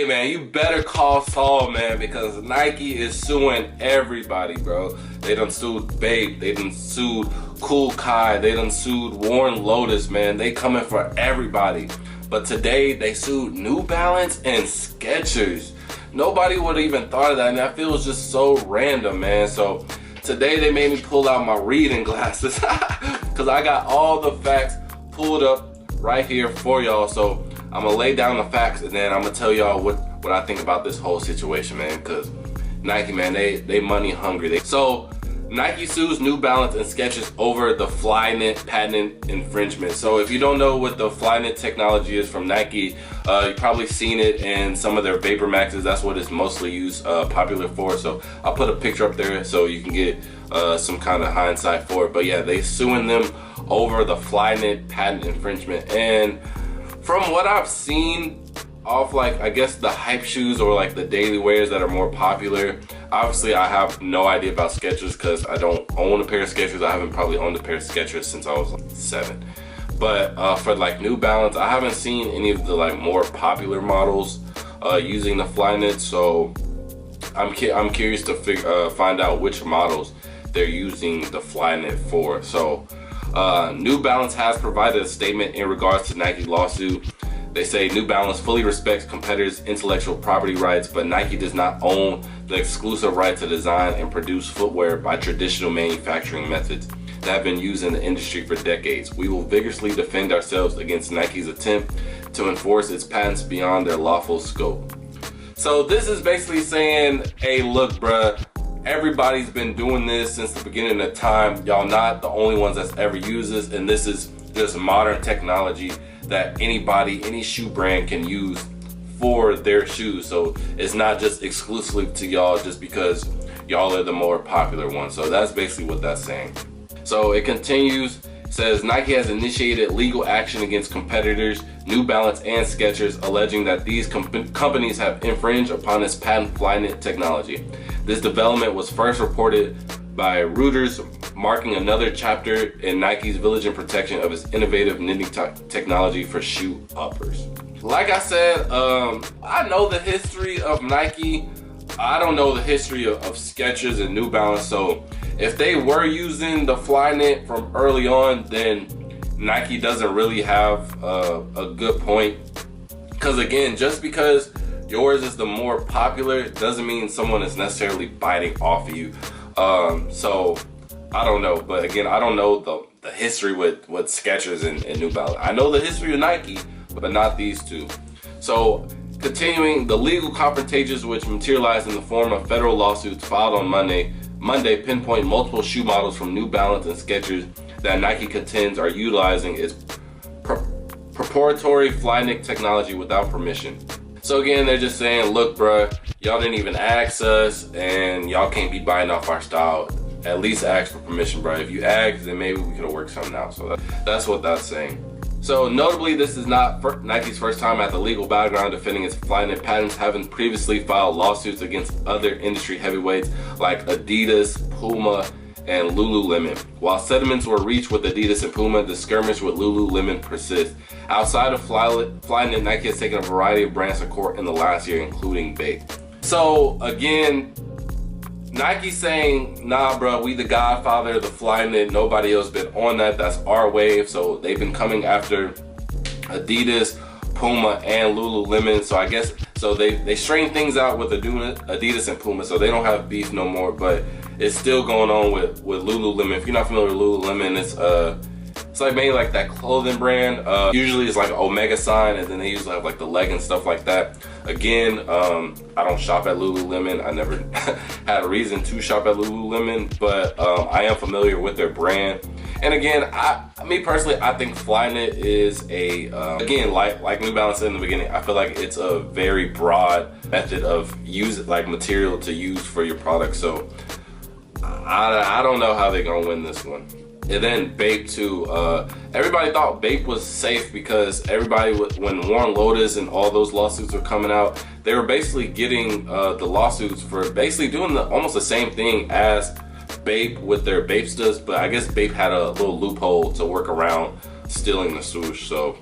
Hey man, you better call Saul, man, because Nike is suing everybody, bro. They done sued Bape, they done sued Cool Kai, they done sued Warren Lotus, man. They coming for everybody. But today they sued New Balance and Skechers. Nobody would have even thought of that, and that feels just so random, man. So today they made me pull out my reading glasses because I got all the facts pulled up right here for y'all. So I'm gonna lay down the facts and then I'm gonna tell y'all what I think about this whole situation, man. Because Nike, man, they money hungry. So Nike sues New Balance and Skechers over the flyknit patent infringement. So if you don't know what the flyknit technology is from Nike, you've probably seen it in some of their Vapor Maxes. That's what it's mostly used, popular for. So I'll put a picture up there so you can get some kind of hindsight for it. But yeah, they suing them over the flyknit patent infringement. And from what I've seen off, like, I guess the hype shoes or like the daily wears that are more popular, obviously I have no idea about Skechers because I don't own a pair of Skechers. I haven't probably owned a pair of Skechers since I was like 7. But for like New Balance, I haven't seen any of the like more popular models using the flyknit. So I'm curious to find out which models they're using the flyknit for. So New Balance has provided a statement in regards to Nike's lawsuit. They say New Balance fully respects competitors' intellectual property rights, but Nike does not own the exclusive right to design and produce footwear by traditional manufacturing methods that have been used in the industry for decades. We will vigorously defend ourselves against Nike's attempt to enforce its patents beyond their lawful scope. So this is basically saying, hey, look, bruh, everybody's been doing this since the beginning of time. Y'all not the only ones that's ever used this, and this is just modern technology that anybody, any shoe brand can use for their shoes. So it's not just exclusively to y'all just because y'all are the more popular one. So that's basically what that's saying. So it continues, says Nike has initiated legal action against competitors New Balance and Skechers, alleging that these companies have infringed upon its patent flyknit technology. This development was first reported by Reuters, marking another chapter in Nike's vigilant protection of its innovative knitting technology for shoe uppers. Like I said, I know the history of Nike. I don't know the history of Skechers and New Balance. So if they were using the flyknit from early on, then Nike doesn't really have a good point. Because again, just because yours is the more popular doesn't mean someone is necessarily biting off of you. So I don't know, but again, I don't know the history with Skechers and New Balance. I know the history of Nike, but not these two. So continuing, the legal confrontations which materialized in the form of federal lawsuits filed on Monday pinpoint multiple shoe models from New Balance and Skechers that Nike contends are utilizing its proprietary flyknit technology without permission. So again, they're just saying, look, bruh, y'all didn't even ask us and y'all can't be buying off our style. At least ask for permission, bruh. If you asked, then maybe we could have worked something out. So that's what that's saying. So notably, this is not Nike's first time at the legal battleground defending its flyknit patents, having previously filed lawsuits against other industry heavyweights like Adidas, Puma, and Lululemon. While settlements were reached with Adidas and Puma, the skirmish with Lululemon persists. Outside of flyknit, Nike has taken a variety of brands to court in the last year, including Bape. So again, Nike saying, nah, bro, we the godfather of the flyknit. Nobody else been on that. That's our wave. So they've been coming after Adidas, Puma, and Lululemon. So I guess, so they strained things out with Adidas and Puma. So they don't have beef no more, but it's still going on with Lululemon. If you're not familiar with Lululemon, it's like mainly like that clothing brand. Usually it's like an Omega sign, and then they usually have like the leg and stuff like that. Again, I don't shop at Lululemon. I never had a reason to shop at Lululemon, but I am familiar with their brand. And again, me personally, I think flyknit is again, like New Balance said in the beginning, I feel like it's a very broad method of material to use for your product. So I don't know how they're gonna win this one. And then Bape too. Everybody thought Bape was safe because when Warren Lotus and all those lawsuits were coming out, they were basically getting the lawsuits for basically doing almost the same thing as Bape with their Bapestas, but I guess Bape had a little loophole to work around stealing the swoosh. So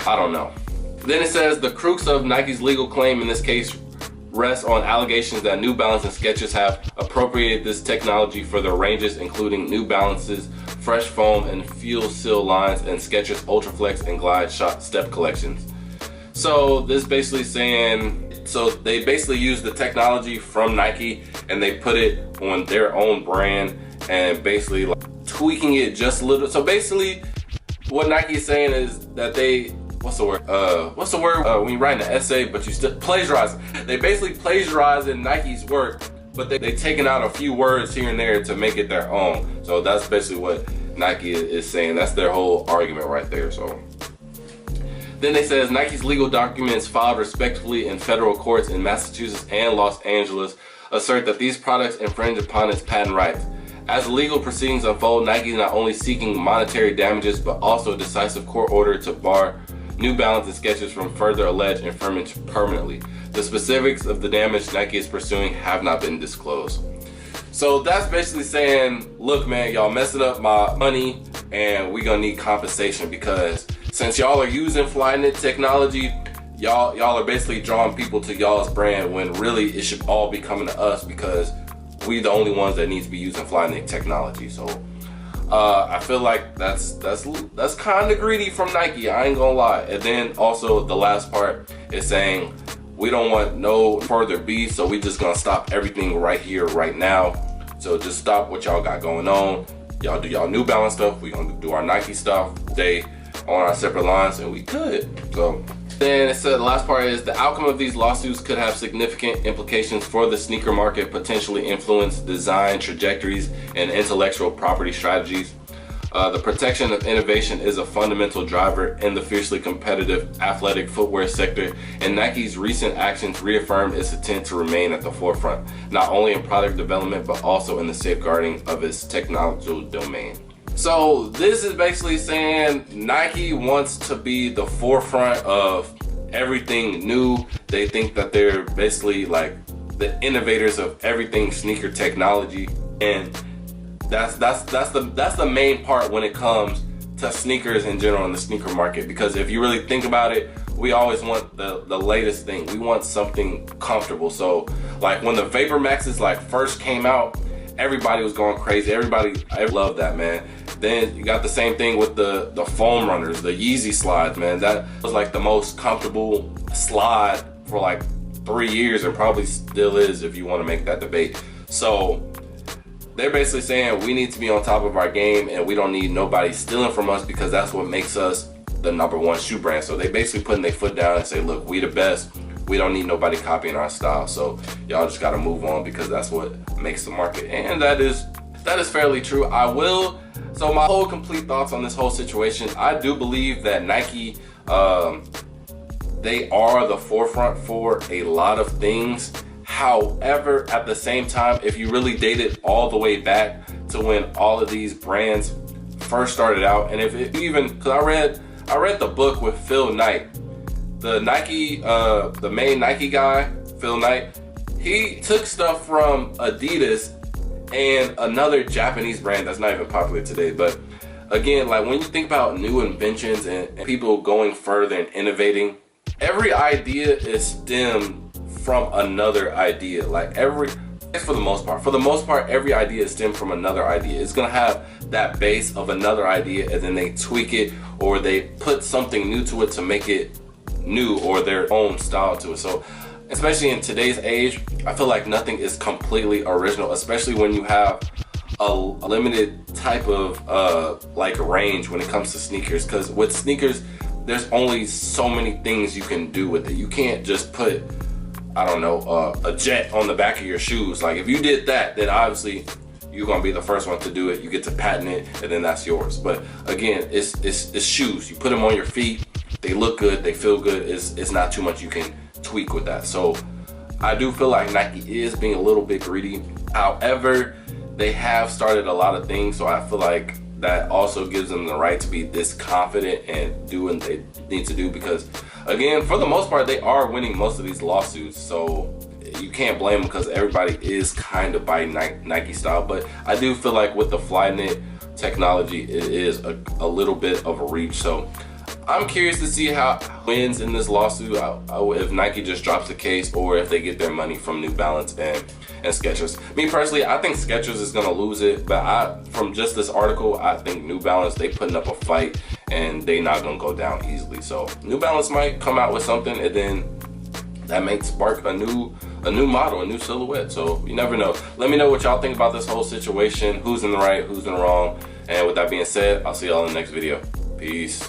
I don't know. Then it says the crux of Nike's legal claim in this case rests on allegations that New Balance and Skechers have appropriated this technology for their ranges, including New Balance's Fresh Foam and Fuel Seal lines and Skechers Ultraflex and Glide Shot Step collections. So this basically saying, so they basically use the technology from Nike and they put it on their own brand and basically like tweaking it just a little. So basically what Nike is saying is that they, what's the word when you write an essay but you still plagiarize. They basically plagiarize in Nike's work, but they taken out a few words here and there to make it their own. So that's basically what Nike is saying. That's their whole argument right there. So then they says Nike's legal documents filed respectively in federal courts in Massachusetts and Los Angeles assert that these products infringe upon its patent rights. As the legal proceedings unfold, Nike is not only seeking monetary damages but also a decisive court order to bar New Balance and Skechers from further alleged infringement permanently. The specifics of the damage Nike is pursuing have not been disclosed. So that's basically saying, look man, y'all messing up my money and we gonna need compensation, because since y'all are using flyknit technology, y'all are basically drawing people to y'all's brand when really it should all be coming to us, because we the only ones that need to be using flyknit technology. So I feel like that's kind of greedy from Nike, I ain't gonna lie. And then also the last part is saying we don't want no further beef, so we just gonna stop everything right here, right now. So just stop what y'all got going on. Y'all do y'all New Balance stuff, we gonna do our Nike stuff. They on our separate lines and we could. So then it said the last part is the outcome of these lawsuits could have significant implications for the sneaker market, potentially influence design trajectories and intellectual property strategies. The protection of innovation is a fundamental driver in the fiercely competitive athletic footwear sector, and Nike's recent actions reaffirm its intent to remain at the forefront, not only in product development but also in the safeguarding of its technological domain. So this is basically saying Nike wants to be the forefront of everything new. They think that they're basically like the innovators of everything sneaker technology, and that's the main part when it comes to sneakers in general in the sneaker market. Because if you really think about it, we always want the latest thing. We want something comfortable. So like when the Vapor Maxes like first came out, everybody was going crazy. I love that, man. Then you got the same thing with the foam runners, the Yeezy slides, man. That was like the most comfortable slide for like 3 years and probably still is if you want to make that debate. So they're basically saying we need to be on top of our game and we don't need nobody stealing from us, because that's what makes us the #1 shoe brand. So they basically putting their foot down and say, look, we the best. We don't need nobody copying our style. So y'all just gotta move on, because that's what makes the market. And that is fairly true. So my whole complete thoughts on this whole situation, I do believe that Nike, they are the forefront for a lot of things. However, at the same time, if you really date it all the way back to when all of these brands first started out, and if it even, because I read the book with Phil Knight, the Nike, the main Nike guy, Phil Knight, he took stuff from Adidas and another Japanese brand that's not even popular today. But again, like when you think about new inventions and people going further and innovating, every idea is stemmed from another idea. Like for the most part, every idea is stemmed from another idea. It's gonna have that base of another idea, and then they tweak it or they put something new to it to make it new or their own style to it. So especially in today's age, I feel like nothing is completely original, especially when you have a limited type of like range when it comes to sneakers. Because with sneakers, there's only so many things you can do with it. You can't just put, I don't know, a jet on the back of your shoes. Like if you did that, then obviously you're gonna be the first one to do it. You get to patent it, and then that's yours. But again, it's shoes. You put them on your feet, they look good, they feel good. It's not too much you can tweak with that. So I do feel like Nike is being a little bit greedy. However, they have started a lot of things, so I feel like that also gives them the right to be this confident and do what they need to do, because again, for the most part, they are winning most of these lawsuits. So you can't blame them, because everybody is kind of by Nike style. But I do feel like with the flyknit technology, it is a little bit of a reach. So I'm curious to see how wins in this lawsuit, if Nike just drops the case or if they get their money from New Balance and Skechers. Me personally, I think Skechers is gonna lose it, but from just this article, I think New Balance, they putting up a fight and they not gonna go down easily. So New Balance might come out with something, and then that may spark a new model, a new silhouette. So you never know. Let me know what y'all think about this whole situation. Who's in the right, who's in the wrong. And with that being said, I'll see y'all in the next video. Peace.